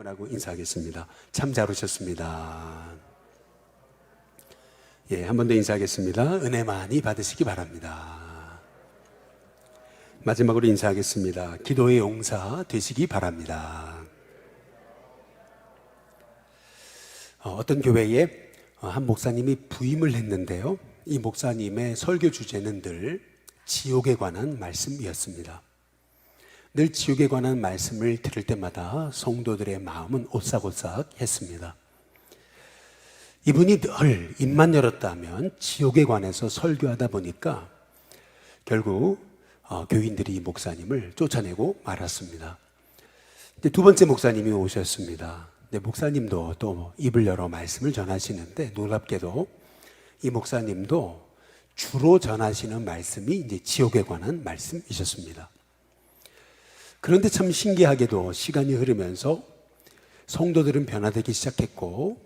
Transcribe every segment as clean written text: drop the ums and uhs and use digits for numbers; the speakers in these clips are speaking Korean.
분하고 인사하겠습니다. 참 잘 오셨습니다. 한 번 더 인사하겠습니다. 은혜 많이 받으시기 바랍니다. 마지막으로 인사하겠습니다. 기도의 용사 되시기 바랍니다. 어떤 교회에 한 목사님이 부임을 했는데요, 이 목사님의 설교 주제는 늘 지옥에 관한 말씀이었습니다. 늘 지옥에 관한 말씀을 들을 때마다 성도들의 마음은 오싹오싹 했습니다. 이분이 늘 입만 열었다면 지옥에 관해서 설교하다 보니까 결국 교인들이 이 목사님을 쫓아내고 말았습니다. 두 번째 목사님이 오셨습니다. 목사님도 또 입을 열어 말씀을 전하시는데 놀랍게도 이 목사님도 주로 전하시는 말씀이 이제 지옥에 관한 말씀이셨습니다. 그런데 참 신기하게도 시간이 흐르면서 성도들은 변화되기 시작했고,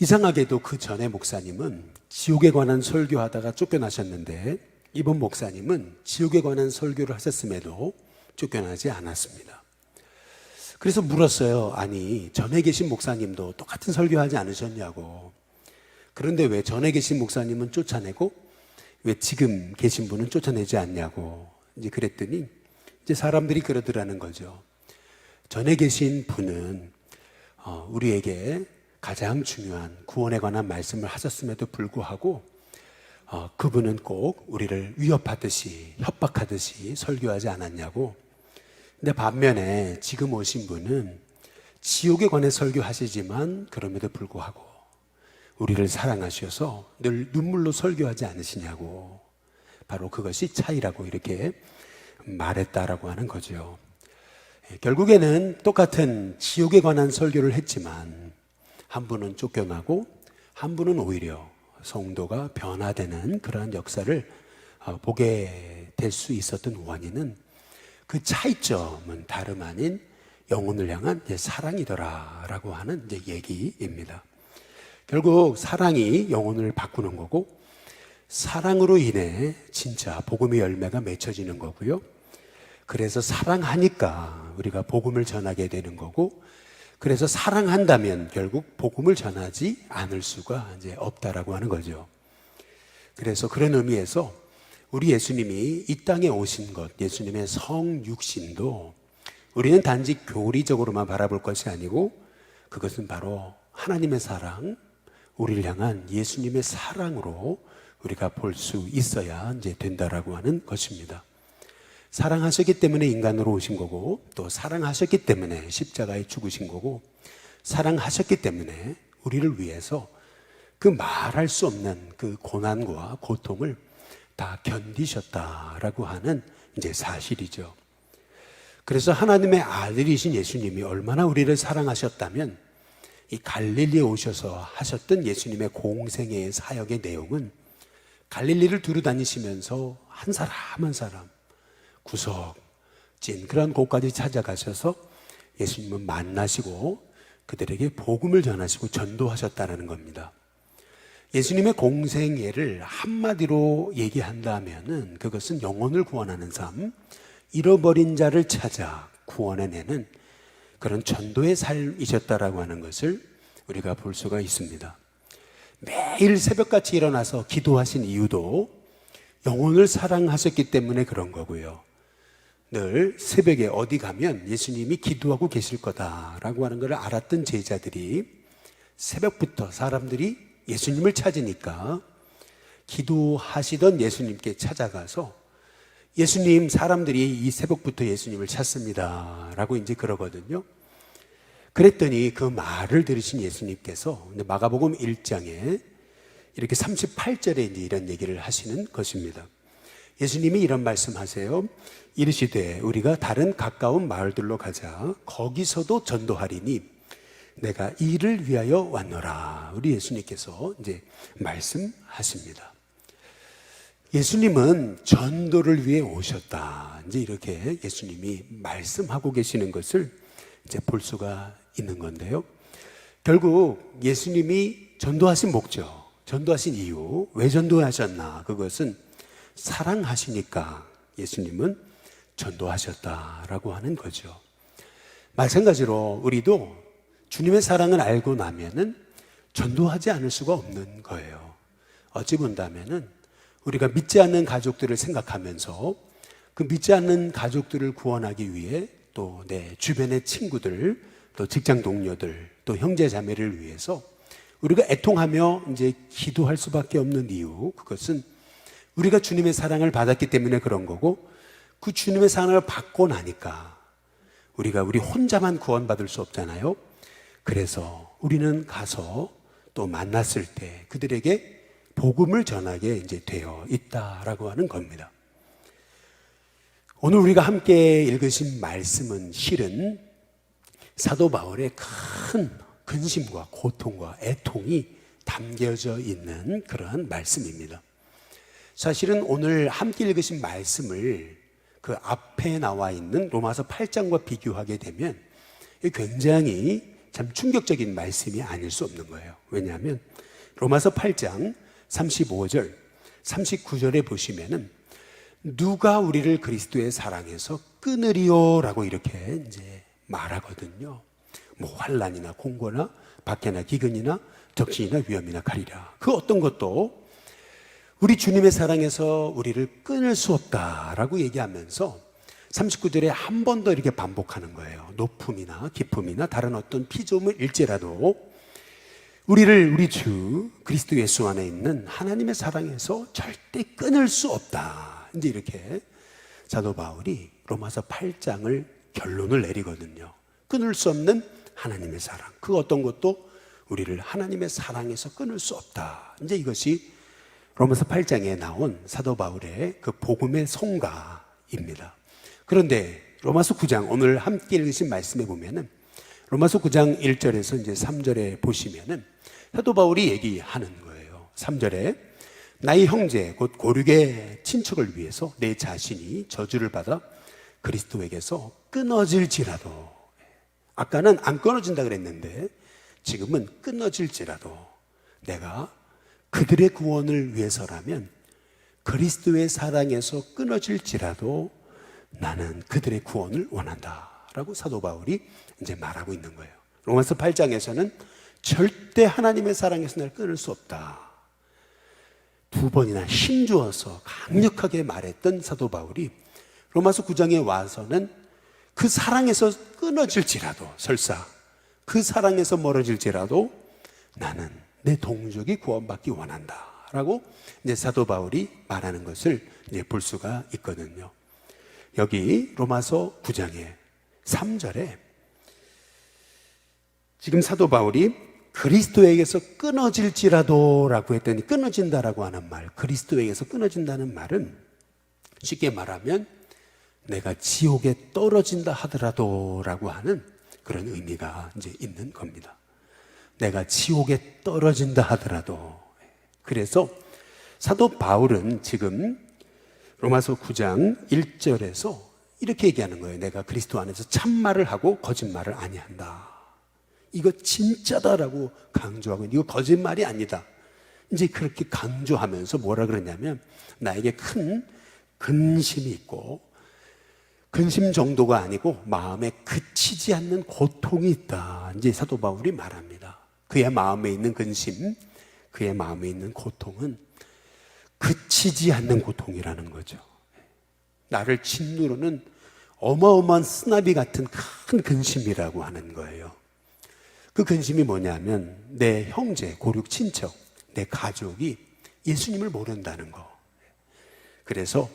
이상하게도 그 전에 목사님은 지옥에 관한 설교하다가 쫓겨나셨는데 이번 목사님은 지옥에 관한 설교를 하셨음에도 쫓겨나지 않았습니다. 그래서 물었어요. 아니, 전에 계신 목사님도 똑같은 설교하지 않으셨냐고. 그런데 왜 전에 계신 목사님은 쫓아내고 왜 지금 계신 분은 쫓아내지 않냐고. 이제 그랬더니 이제 사람들이 그러더라는 거죠. 전에 계신 분은 우리에게 가장 중요한 구원에 관한 말씀을 하셨음에도 불구하고 그분은 꼭 우리를 위협하듯이 협박하듯이 설교하지 않았냐고. 근데 반면에 지금 오신 분은 지옥에 관해 설교하시지만 그럼에도 불구하고 우리를 사랑하셔서 늘 눈물로 설교하지 않으시냐고. 바로 그것이 차이라고 이렇게 말했다라고 하는 거죠. 결국에는 똑같은 지옥에 관한 설교를 했지만 한 분은 쫓겨나고 한 분은 오히려 성도가 변화되는 그러한 역사를 보게 될 수 있었던 원인은 그 차이점은 다름 아닌 영혼을 향한 사랑이더라라고 하는 이제 얘기입니다. 결국 사랑이 영혼을 바꾸는 거고, 사랑으로 인해 진짜 복음의 열매가 맺혀지는 거고요. 그래서 사랑하니까 우리가 복음을 전하게 되는 거고, 그래서 사랑한다면 결국 복음을 전하지 않을 수가 이제 없다라고 하는 거죠. 그래서 그런 의미에서 우리 예수님이 이 땅에 오신 것, 예수님의 성육신도 우리는 단지 교리적으로만 바라볼 것이 아니고 그것은 바로 하나님의 사랑, 우리를 향한 예수님의 사랑으로 우리가 볼 수 있어야 이제 된다라고 하는 것입니다. 사랑하셨기 때문에 인간으로 오신 거고, 또 사랑하셨기 때문에 십자가에 죽으신 거고, 사랑하셨기 때문에 우리를 위해서 그 말할 수 없는 그 고난과 고통을 다 견디셨다라고 하는 이제 사실이죠. 그래서 하나님의 아들이신 예수님이 얼마나 우리를 사랑하셨다면 이 갈릴리에 오셔서 하셨던 예수님의 공생애의 사역의 내용은 갈릴리를 두루 다니시면서 한 사람 한 사람 구석진 그런 곳까지 찾아가셔서 예수님은 만나시고 그들에게 복음을 전하시고 전도하셨다는 겁니다. 예수님의 공생애를 한마디로 얘기한다면은 그것은 영혼을 구원하는 삶, 잃어버린 자를 찾아 구원해내는 그런 전도의 삶이셨다라고 하는 것을 우리가 볼 수가 있습니다. 매일 새벽같이 일어나서 기도하신 이유도 영혼을 사랑하셨기 때문에 그런 거고요. 늘 새벽에 어디 가면 예수님이 기도하고 계실 거다라고 하는 걸 알았던 제자들이 새벽부터 사람들이 예수님을 찾으니까 기도하시던 예수님께 찾아가서 예수님, 사람들이 이 새벽부터 예수님을 찾습니다 라고 이제 그러거든요. 그랬더니 그 말을 들으신 예수님께서 마가복음 1장에 이렇게 38절에 이제 이런 얘기를 하시는 것입니다. 예수님이 이런 말씀하세요. 이르시되 우리가 다른 가까운 마을들로 가자. 거기서도 전도하리니 내가 이를 위하여 왔노라. 우리 예수님께서 이제 말씀하십니다. 예수님은 전도를 위해 오셨다. 이제 이렇게 예수님이 말씀하고 계시는 것을 이제 볼 수가 있는 건데요. 결국 예수님이 전도하신 목적, 전도하신 이유, 왜 전도하셨나? 그것은 사랑하시니까 예수님은 전도하셨다라고 하는 거죠. 마찬가지로 우리도 주님의 사랑을 알고 나면은 전도하지 않을 수가 없는 거예요. 어찌 본다면은 우리가 믿지 않는 가족들을 생각하면서 그 믿지 않는 가족들을 구원하기 위해 또 내 주변의 친구들, 또 직장 동료들, 또 형제 자매를 위해서 우리가 애통하며 이제 기도할 수밖에 없는 이유, 그것은 우리가 주님의 사랑을 받았기 때문에 그런 거고, 그 주님의 사랑을 받고 나니까 우리 혼자만 구원받을 수 없잖아요. 그래서 우리는 가서 또 만났을 때 그들에게 복음을 전하게 이제 되어 있다라고 하는 겁니다. 오늘 우리가 함께 읽으신 말씀은 실은 사도 바울의 큰 근심과 고통과 애통이 담겨져 있는 그러한 말씀입니다. 사실은 오늘 함께 읽으신 말씀을 그 앞에 나와 있는 로마서 8장과 비교하게 되면 굉장히 참 충격적인 말씀이 아닐 수 없는 거예요. 왜냐하면 로마서 8장 35절, 39절에 보시면은 누가 우리를 그리스도의 사랑에서 끊으리요? 라고 이렇게 이제 말하거든요. 뭐 환난이나 공고나 박해나 기근이나 적신이나 위험이나 칼이라. 그 어떤 것도 우리 주님의 사랑에서 우리를 끊을 수 없다라고 얘기하면서 39절에 한 번 더 이렇게 반복하는 거예요. 높음이나 기쁨이나 다른 어떤 피조물 일지라도 우리 주 그리스도 예수 안에 있는 하나님의 사랑에서 절대 끊을 수 없다. 이제 이렇게 사도 바울이 로마서 8장을 결론을 내리거든요. 끊을 수 없는 하나님의 사랑. 그 어떤 것도 우리를 하나님의 사랑에서 끊을 수 없다. 이제 이것이 로마서 8장에 나온 사도 바울의 그 복음의 성가입니다. 그런데 로마서 9장 오늘 함께 읽으신 말씀에 보면은 로마서 9장 1절에서 이제 3절에 보시면은 사도 바울이 얘기하는 거예요. 3절에 나의 형제 곧 고륙의 친척을 위해서 내 자신이 저주를 받아 그리스도에게서 끊어질지라도, 아까는 안 끊어진다 그랬는데 지금은 끊어질지라도 내가 그들의 구원을 위해서라면 그리스도의 사랑에서 끊어질지라도 나는 그들의 구원을 원한다라고 사도 바울이 이제 말하고 있는 거예요. 로마서 8장에서는 절대 하나님의 사랑에서 날 끊을 수 없다. 두 번이나 힘주어서 강력하게 말했던 사도 바울이 로마서 9장에 와서는 그 사랑에서 끊어질지라도, 설사 그 사랑에서 멀어질지라도 나는 내 동족이 구원받기 원한다라고 이제 사도 바울이 말하는 것을 이제 볼 수가 있거든요. 여기 로마서 9장의 3절에 지금 사도 바울이 그리스도에게서 끊어질지라도 라고 했더니 끊어진다라고 하는 말, 그리스도에게서 끊어진다는 말은 쉽게 말하면 내가 지옥에 떨어진다 하더라도 라고 하는 그런 의미가 이제 있는 겁니다. 내가 지옥에 떨어진다 하더라도. 그래서 사도 바울은 지금 로마서 9장 1절에서 이렇게 얘기하는 거예요. 내가 그리스도 안에서 참말을 하고 거짓말을 아니한다. 이거 진짜다라고 강조하고, 이거 거짓말이 아니다. 이제 그렇게 강조하면서 뭐라 그러냐면 나에게 큰 근심이 있고, 근심 정도가 아니고 마음에 그치지 않는 고통이 있다. 이제 사도 바울이 말합니다. 그의 마음에 있는 근심, 그의 마음에 있는 고통은 그치지 않는 고통이라는 거죠. 나를 짓누르는 어마어마한 쓰나미 같은 큰 근심이라고 하는 거예요. 그 근심이 뭐냐면 내 형제, 고륙 친척, 내 가족이 예수님을 모른다는 거. 그래서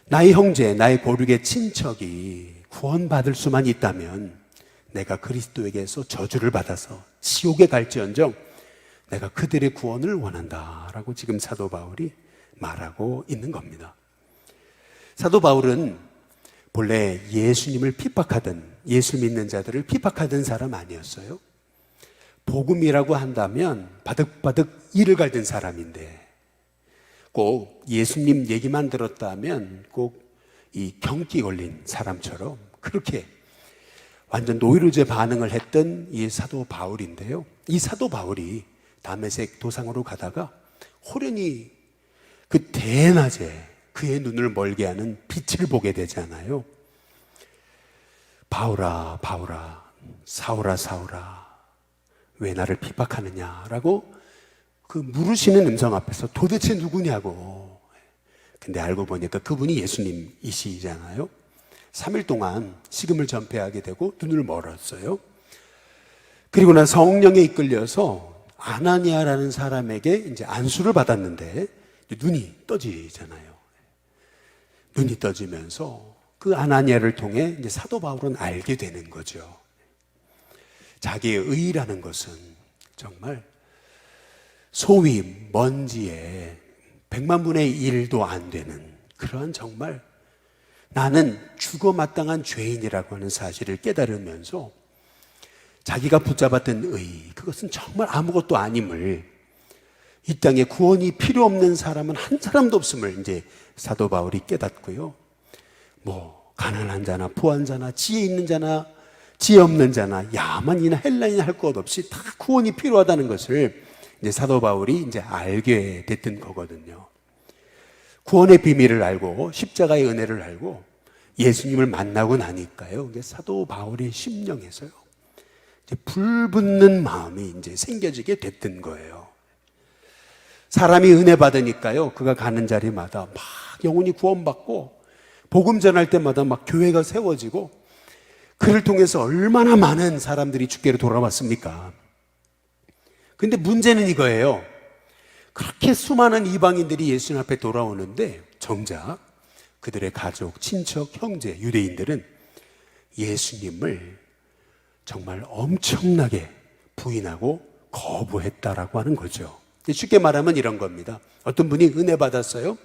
나의 형제, 나의 고륙의 친척이 구원받을 수만 있다면 내가 그리스도에게서 저주를 받아서 지옥에 갈지언정 내가 그들의 구원을 원한다라고 지금 사도 바울이 말하고 있는 겁니다. 사도 바울은 본래 예수님을 핍박하던, 예수 믿는 자들을 핍박하던 사람 아니었어요. 복음이라고 한다면 바득바득 이를 갈던 사람인데, 꼭 예수님 얘기만 들었다면 꼭 이 경기 걸린 사람처럼 그렇게 완전 노이로제 반응을 했던 이 사도 바울인데요. 이 사도 바울이 다메섹 도상으로 가다가 호련히 그 대낮에 그의 눈을 멀게 하는 빛을 보게 되잖아요. 바울아, 바울아, 사울아, 사울아, 왜 나를 핍박하느냐라고 그 물으시는 음성 앞에서 도대체 누구냐고. 근데 알고 보니까 그분이 예수님이시잖아요. 3일 동안 식음을 전폐하게 되고 눈을 멀었어요. 그리고 난 성령에 이끌려서 아나니아라는 사람에게 이제 안수를 받았는데 눈이 떠지잖아요. 눈이 떠지면서 그 아나니아를 통해 이제 사도 바울은 알게 되는 거죠. 자기의 의라는 것은 정말 소위 먼지에 100만 분의 1도 안 되는 그러한 정말 나는 죽어 마땅한 죄인이라고 하는 사실을 깨달으면서 자기가 붙잡았던 의, 그것은 정말 아무것도 아님을, 이 땅에 구원이 필요 없는 사람은 한 사람도 없음을 이제 사도 바울이 깨닫고요. 뭐 가난한 자나 부한 자나 지혜 있는 자나 지혜 없는 자나 야만이나 헬라인이나 할 것 없이 다 구원이 필요하다는 것을 이제 사도 바울이 이제 알게 됐던 거거든요. 구원의 비밀을 알고 십자가의 은혜를 알고 예수님을 만나고 나니까요, 이게 사도 바울의 심령에서요, 이제 불붙는 마음이 이제 생겨지게 됐던 거예요. 사람이 은혜 받으니까요, 그가 가는 자리마다 막 영혼이 구원받고 복음 전할 때마다 막 교회가 세워지고, 그를 통해서 얼마나 많은 사람들이 주께로 돌아왔습니까? 근데 문제는 이거예요. 그렇게 수많은 이방인들이 예수님 앞에 돌아오는데 정작 그들의 가족, 친척, 형제, 유대인들은 예수님을 정말 엄청나게 부인하고 거부했다라고 하는 거죠. 쉽게 말하면 이런 겁니다. 어떤 분이 은혜 받았어요.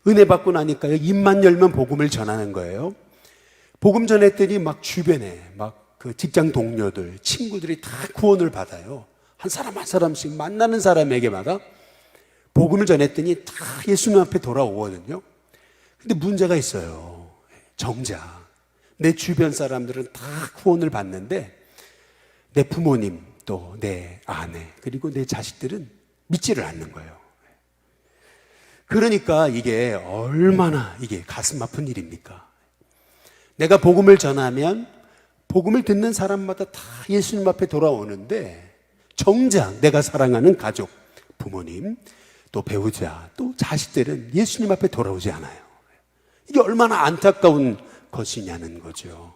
은혜 받고 나니까요, 입만 열면 복음을 전하는 거예요. 복음 전했더니 막 주변에 막 그 직장 동료들, 친구들이 다 구원을 받아요. 한 사람 한 사람씩 만나는 사람에게마다 복음을 전했더니 다 예수님 앞에 돌아오거든요. 근데 문제가 있어요. 정작 내 주변 사람들은 다 구원을 받는데 내 부모님, 또 내 아내, 그리고 내 자식들은 믿지를 않는 거예요. 그러니까 이게 얼마나 이게 가슴 아픈 일입니까? 내가 복음을 전하면 복음을 듣는 사람마다 다 예수님 앞에 돌아오는데 정작 내가 사랑하는 가족, 부모님, 또 배우자, 또 자식들은 예수님 앞에 돌아오지 않아요. 이게 얼마나 안타까운 것이냐는 거죠.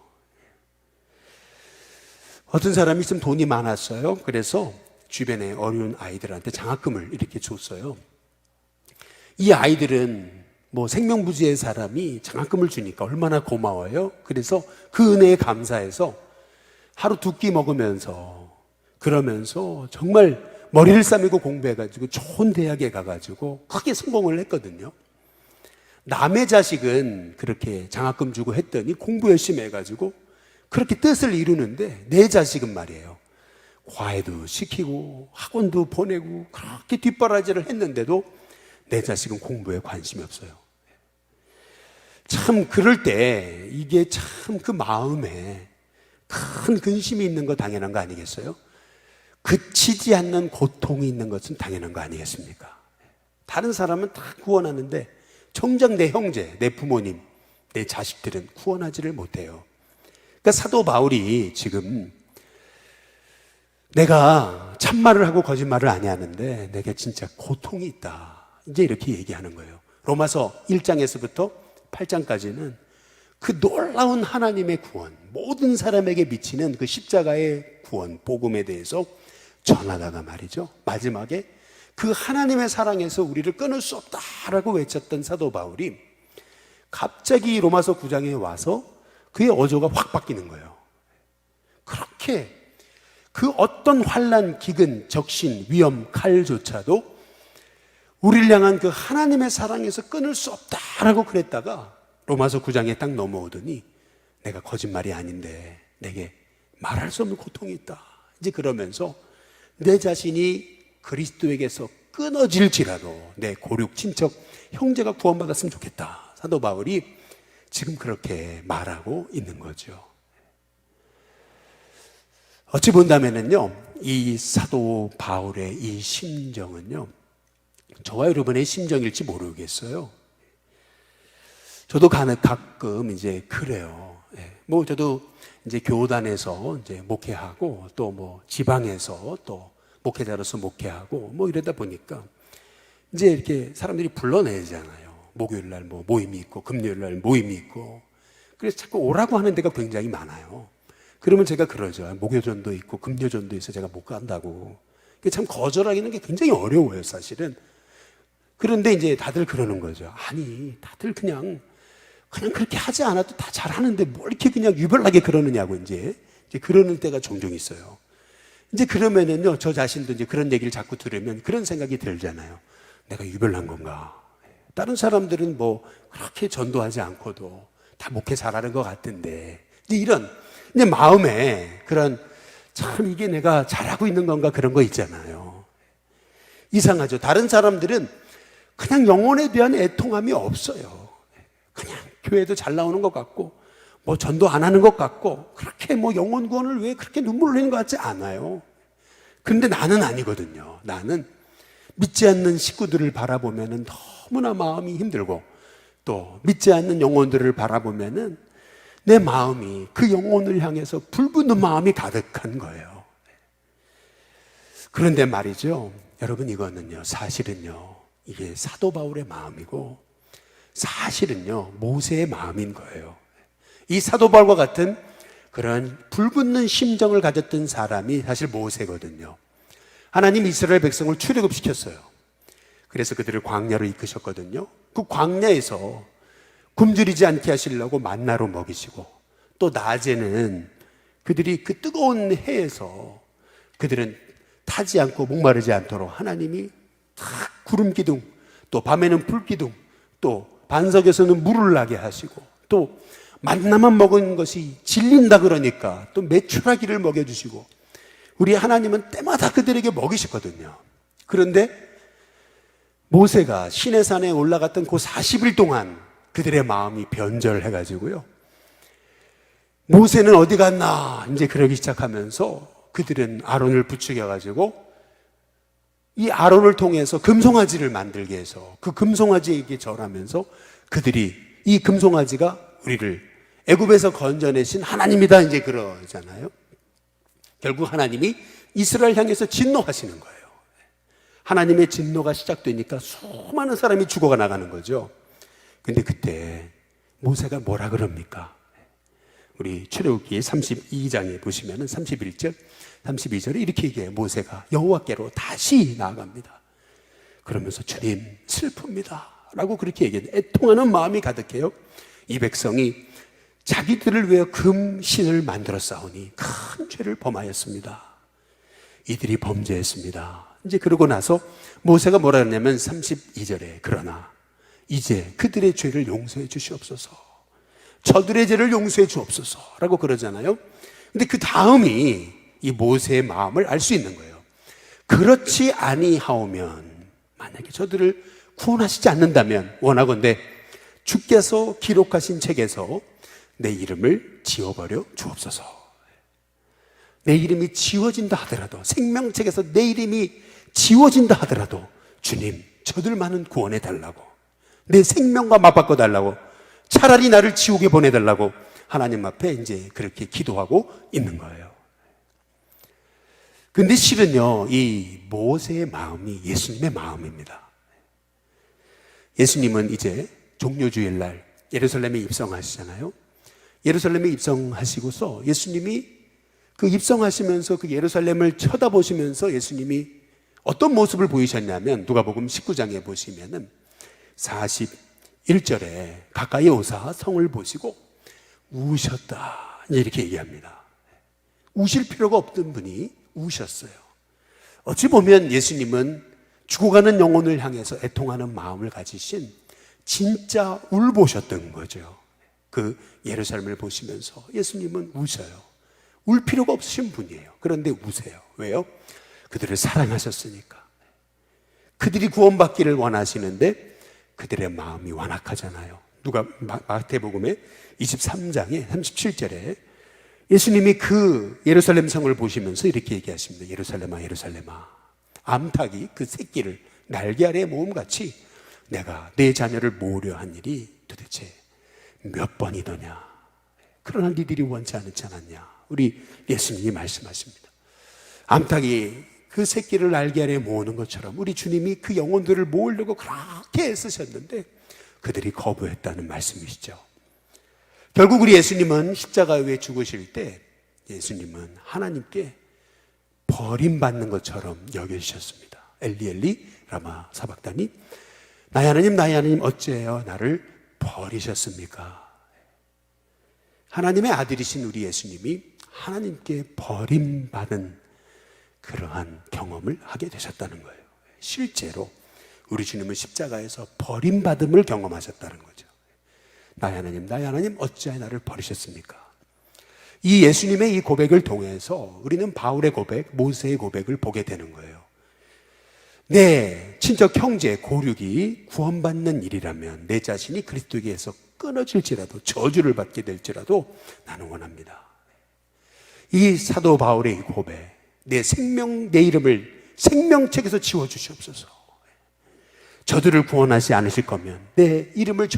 어떤 사람이 좀 돈이 많았어요. 그래서 주변에 어려운 아이들한테 장학금을 이렇게 줬어요. 이 아이들은 뭐 생명부지의 사람이 장학금을 주니까 얼마나 고마워요. 그래서 그 은혜에 감사해서 하루 두 끼 먹으면서, 그러면서 정말 머리를 싸매고 공부해가지고 좋은 대학에 가가지고 크게 성공을 했거든요. 남의 자식은 그렇게 장학금 주고 했더니 공부 열심히 해가지고 그렇게 뜻을 이루는데, 내 자식은 말이에요, 과외도 시키고 학원도 보내고 그렇게 뒷바라지를 했는데도 내 자식은 공부에 관심이 없어요. 참 그럴 때 이게 참 그 마음에 큰 근심이 있는 거 당연한 거 아니겠어요? 그치지 않는 고통이 있는 것은 당연한 거 아니겠습니까? 다른 사람은 다 구원하는데 정작 내 형제, 내 부모님, 내 자식들은 구원하지를 못해요. 그러니까 사도 바울이 지금 내가 참말을 하고 거짓말을 아니하는데 내게 진짜 고통이 있다, 이제 이렇게 얘기하는 거예요. 로마서 1장에서부터 8장까지는 그 놀라운 하나님의 구원, 모든 사람에게 미치는 그 십자가의 구원, 복음에 대해서 전하다가 말이죠, 마지막에 그 하나님의 사랑에서 우리를 끊을 수 없다라고 외쳤던 사도 바울이 갑자기 로마서 9장에 와서 그의 어조가 확 바뀌는 거예요. 그렇게 그 어떤 환난, 기근, 적신, 위험, 칼조차도 우리를 향한 그 하나님의 사랑에서 끊을 수 없다라고 그랬다가 로마서 9장에 딱 넘어오더니 내가 거짓말이 아닌데 내게 말할 수 없는 고통이 있다, 이제 그러면서 내 자신이 그리스도에게서 끊어질지라도 내 고륙, 친척, 형제가 구원받았으면 좋겠다, 사도 바울이 지금 그렇게 말하고 있는 거죠. 어찌 본다면은요, 이 사도 바울의 이 심정은요, 저와 여러분의 심정일지 모르겠어요. 저도 가끔 이제 그래요. 예. 뭐 저도 이제 교단에서 이제 목회하고 또 뭐 지방에서 또 목회자로서 목회하고 뭐 이러다 보니까 이제 이렇게 사람들이 불러내잖아요. 목요일 날 뭐 모임이 있고 금요일 날 모임이 있고, 그래서 자꾸 오라고 하는 데가 굉장히 많아요. 그러면 제가 그러죠. 목요전도 있고 금요전도 있어 제가 못 간다고. 참 거절하기는 게 굉장히 어려워요, 사실은. 그런데 이제 다들 그러는 거죠. 아니, 다들 그냥 그렇게 하지 않아도 다 잘하는데 뭘 이렇게 그냥 유별나게 그러느냐고 이제 그러는 때가 종종 있어요. 이제 그러면은요, 저 자신도 이제 그런 얘기를 자꾸 들으면 그런 생각이 들잖아요. 내가 유별난 건가? 다른 사람들은 뭐 그렇게 전도하지 않고도 다 목회 잘하는 것 같은데, 이제 이런 이제 마음에 그런, 참 이게 내가 잘하고 있는 건가, 그런 거 있잖아요. 이상하죠. 다른 사람들은 그냥 영혼에 대한 애통함이 없어요. 그냥 교회도 잘 나오는 것 같고 뭐 전도 안 하는 것 같고 그렇게 뭐 영혼 구원을 왜 그렇게 눈물 흘리는 것 같지 않아요. 그런데 나는 아니거든요. 나는 믿지 않는 식구들을 바라보면은 너무나 마음이 힘들고, 또 믿지 않는 영혼들을 바라보면은 내 마음이 그 영혼을 향해서 불붙는 마음이 가득한 거예요. 그런데 말이죠, 여러분, 이거는요, 사실은요, 이게 사도 바울의 마음이고 사실은요 모세의 마음인 거예요. 이 사도 바울과 같은 그런 불붙는 심정을 가졌던 사람이 사실 모세거든요. 하나님 이스라엘 백성을 출애굽시켰어요. 그래서 그들을 광야로 이끄셨거든요. 그 광야에서 굶주리지 않게 하시려고 만나로 먹이시고, 또 낮에는 그들이 그 뜨거운 해에서 그들은 타지 않고 목마르지 않도록 하나님이 탁 구름 기둥, 또 밤에는 불 기둥, 또 반석에서는 물을 나게 하시고, 또 만나만 먹은 것이 질린다 그러니까 또 메추라기를 먹여주시고, 우리 하나님은 때마다 그들에게 먹이셨거든요. 그런데 모세가 시내산에 올라갔던 그 40일 동안 그들의 마음이 변절해가지고요, 모세는 어디 갔나 이제 그러기 시작하면서 그들은 아론을 부추겨가지고 이 아론을 통해서 금송아지를 만들게 해서 그 금송아지에게 절하면서 그들이 이 금송아지가 우리를 애굽에서 건져내신 하나님이다 이제 그러잖아요. 결국 하나님이 이스라엘 향해서 진노하시는 거예요. 하나님의 진노가 시작되니까 수많은 사람이 죽어가 나가는 거죠. 근데 그때 모세가 뭐라 그럽니까? 우리 출애굽기 32장에 보시면은 31절, 32절에 이렇게 얘기해요. 모세가 여호와께로 다시 나아갑니다. 그러면서 주님 슬픕니다 라고 그렇게 얘기해요. 애통하는 마음이 가득해요. 이 백성이 자기들을 위해 금신을 만들어 싸우니 큰 죄를 범하였습니다. 이들이 범죄했습니다. 이제 그러고 나서 모세가 뭐라 그러냐면 32절에 그러나 이제 그들의 죄를 용서해 주시옵소서, 저들의 죄를 용서해 주옵소서 라고 그러잖아요. 근데 그 다음이 이 모세의 마음을 알 수 있는 거예요. 그렇지 아니하오면, 만약에 저들을 구원하시지 않는다면 원하건대 주께서 기록하신 책에서 내 이름을 지워버려 주옵소서. 내 이름이 지워진다 하더라도, 생명책에서 내 이름이 지워진다 하더라도 주님 저들만은 구원해 달라고, 내 생명과 맞바꿔 달라고, 차라리 나를 지옥에 보내달라고 하나님 앞에 이제 그렇게 기도하고 있는 거예요. 근데 실은요, 이 모세의 마음이 예수님의 마음입니다. 예수님은 이제 종료주일날 예루살렘에 입성하시잖아요. 예루살렘에 입성하시고서 예수님이 그 입성하시면서 그 예루살렘을 쳐다보시면서 예수님이 어떤 모습을 보이셨냐면, 누가복음 19장에 보시면은 41절에 가까이 오사 성을 보시고 우셨다 이렇게 얘기합니다. 우실 필요가 없던 분이 우셨어요. 어찌 보면 예수님은 죽어가는 영혼을 향해서 애통하는 마음을 가지신 진짜 울보셨던 거죠. 그 예루살렘을 보시면서 예수님은 우셔요. 울 필요가 없으신 분이에요. 그런데 우세요. 왜요? 그들을 사랑하셨으니까. 그들이 구원받기를 원하시는데 그들의 마음이 완악하잖아요. 누가 마태복음의 23장에 37절에 예수님이 그 예루살렘 성을 보시면서 이렇게 얘기하십니다. 예루살렘아 예루살렘아, 암탉이 그 새끼를 날개 아래에 모음같이 내가 내 자녀를 모으려 한 일이 도대체 몇 번이더냐. 그러나 니들이 원치 않지 않았냐. 우리 예수님이 말씀하십니다. 암탉이 그 새끼를 날개 아래 모으는 것처럼 우리 주님이 그 영혼들을 모으려고 그렇게 애쓰셨는데 그들이 거부했다는 말씀이시죠. 결국 우리 예수님은 십자가 위에 죽으실 때 예수님은 하나님께 버림받는 것처럼 여겨주셨습니다. 엘리 엘리 라마 사박다니, 나의 하나님 어찌하여 나를 버리셨습니까? 하나님의 아들이신 우리 예수님이 하나님께 버림받은 그러한 경험을 하게 되셨다는 거예요. 실제로 우리 주님은 십자가에서 버림받음을 경험하셨다는 거죠. 나의 하나님 어찌하여 나를 버리셨습니까? 이 예수님의 이 고백을 통해서 우리는 바울의 고백, 모세의 고백을 보게 되는 거예요. 내 친척 형제 고륙이 구원받는 일이라면 내 자신이 그리스도에게서 끊어질지라도 저주를 받게 될지라도 나는 원합니다. 이 사도 바울의 이 고백, 내 이름을 생명책에서 지워주시옵소서. 저들을 구원하지 않으실 거면 내 이름을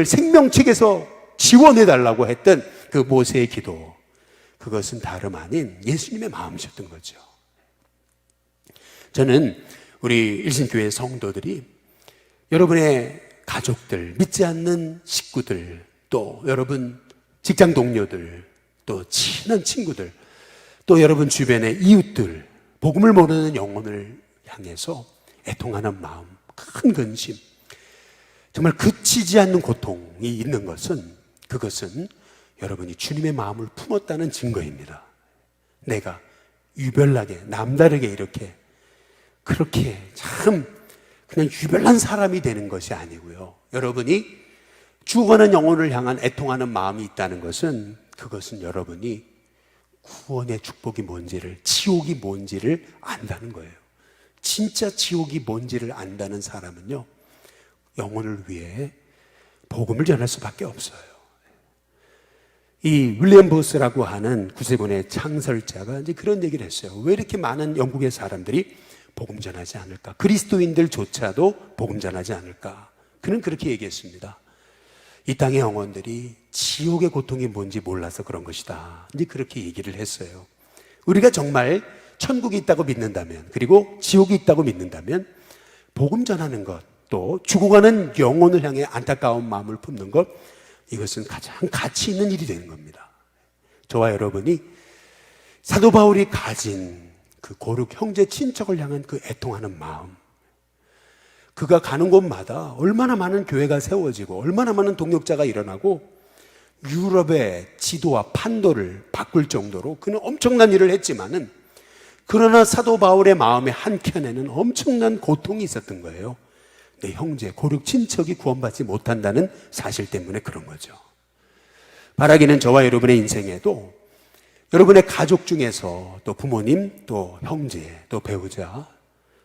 생명책에서 지원해달라고 했던 그 모세의 기도, 그것은 다름 아닌 예수님의 마음이셨던 거죠. 저는 우리 일신교회 성도들이 여러분의 가족들, 믿지 않는 식구들, 또 여러분 직장 동료들, 또 친한 친구들, 또 여러분 주변의 이웃들, 복음을 모르는 영혼을 향해서 애통하는 마음, 큰 근심, 정말 그치지 않는 고통이 있는 것은, 그것은 여러분이 주님의 마음을 품었다는 증거입니다. 내가 유별나게 남다르게 그렇게 참 그냥 유별난 사람이 되는 것이 아니고요, 여러분이 죽어가는 영혼을 향한 애통하는 마음이 있다는 것은, 그것은 여러분이 구원의 축복이 뭔지를, 지옥이 뭔지를 안다는 거예요. 진짜 지옥이 뭔지를 안다는 사람은요, 영혼을 위해 복음을 전할 수밖에 없어요. 이 윌리엄 보스라고 하는 구세군의 창설자가 이제 그런 얘기를 했어요. 왜 이렇게 많은 영국의 사람들이 복음 전하지 않을까? 그리스도인들조차도 복음 전하지 않을까? 그는 그렇게 얘기했습니다. 이 땅의 영혼들이 지옥의 고통이 뭔지 몰라서 그런 것이다. 이제 그렇게 얘기를 했어요. 우리가 정말 천국이 있다고 믿는다면, 그리고 지옥이 있다고 믿는다면, 복음 전하는 것, 또 죽어가는 영혼을 향해 안타까운 마음을 품는 것, 이것은 가장 가치 있는 일이 되는 겁니다. 저와 여러분이 사도 바울이 가진 그 고륙 형제 친척을 향한 그 애통하는 마음, 그가 가는 곳마다 얼마나 많은 교회가 세워지고 얼마나 많은 동역자가 일어나고 유럽의 지도와 판도를 바꿀 정도로 그는 엄청난 일을 했지만은, 그러나 사도 바울의 마음의 한켠에는 엄청난 고통이 있었던 거예요. 내 형제, 고륙 친척이 구원받지 못한다는 사실 때문에 그런 거죠. 바라기는 저와 여러분의 인생에도 여러분의 가족 중에서, 또 부모님, 또 형제, 또 배우자,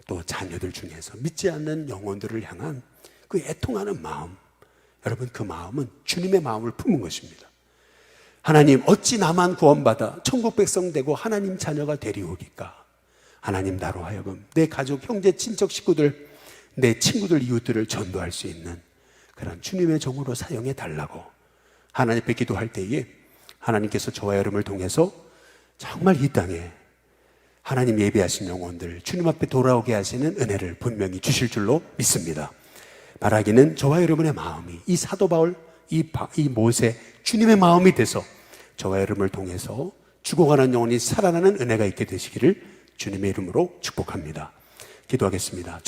또 자녀들 중에서 믿지 않는 영혼들을 향한 그 애통하는 마음, 여러분 그 마음은 주님의 마음을 품은 것입니다. 하나님, 어찌 나만 구원받아 천국 백성 되고 하나님 자녀가 되리오기까? 하나님, 나로 하여금 내 가족, 형제, 친척, 식구들, 내 친구들, 이웃들을 전도할 수 있는 그런 주님의 종으로 사용해 달라고 하나님 앞에 기도할 때에, 하나님께서 저와 여러분을 통해서 정말 이 땅에 하나님 예비하신 영혼들 주님 앞에 돌아오게 하시는 은혜를 분명히 주실 줄로 믿습니다. 바라기는 저와 여러분의 마음이 이 사도 바울, 이 모세, 주님의 마음이 돼서 저와 여러분을 통해서 죽어가는 영혼이 살아나는 은혜가 있게 되시기를 주님의 이름으로 축복합니다. 기도하겠습니다.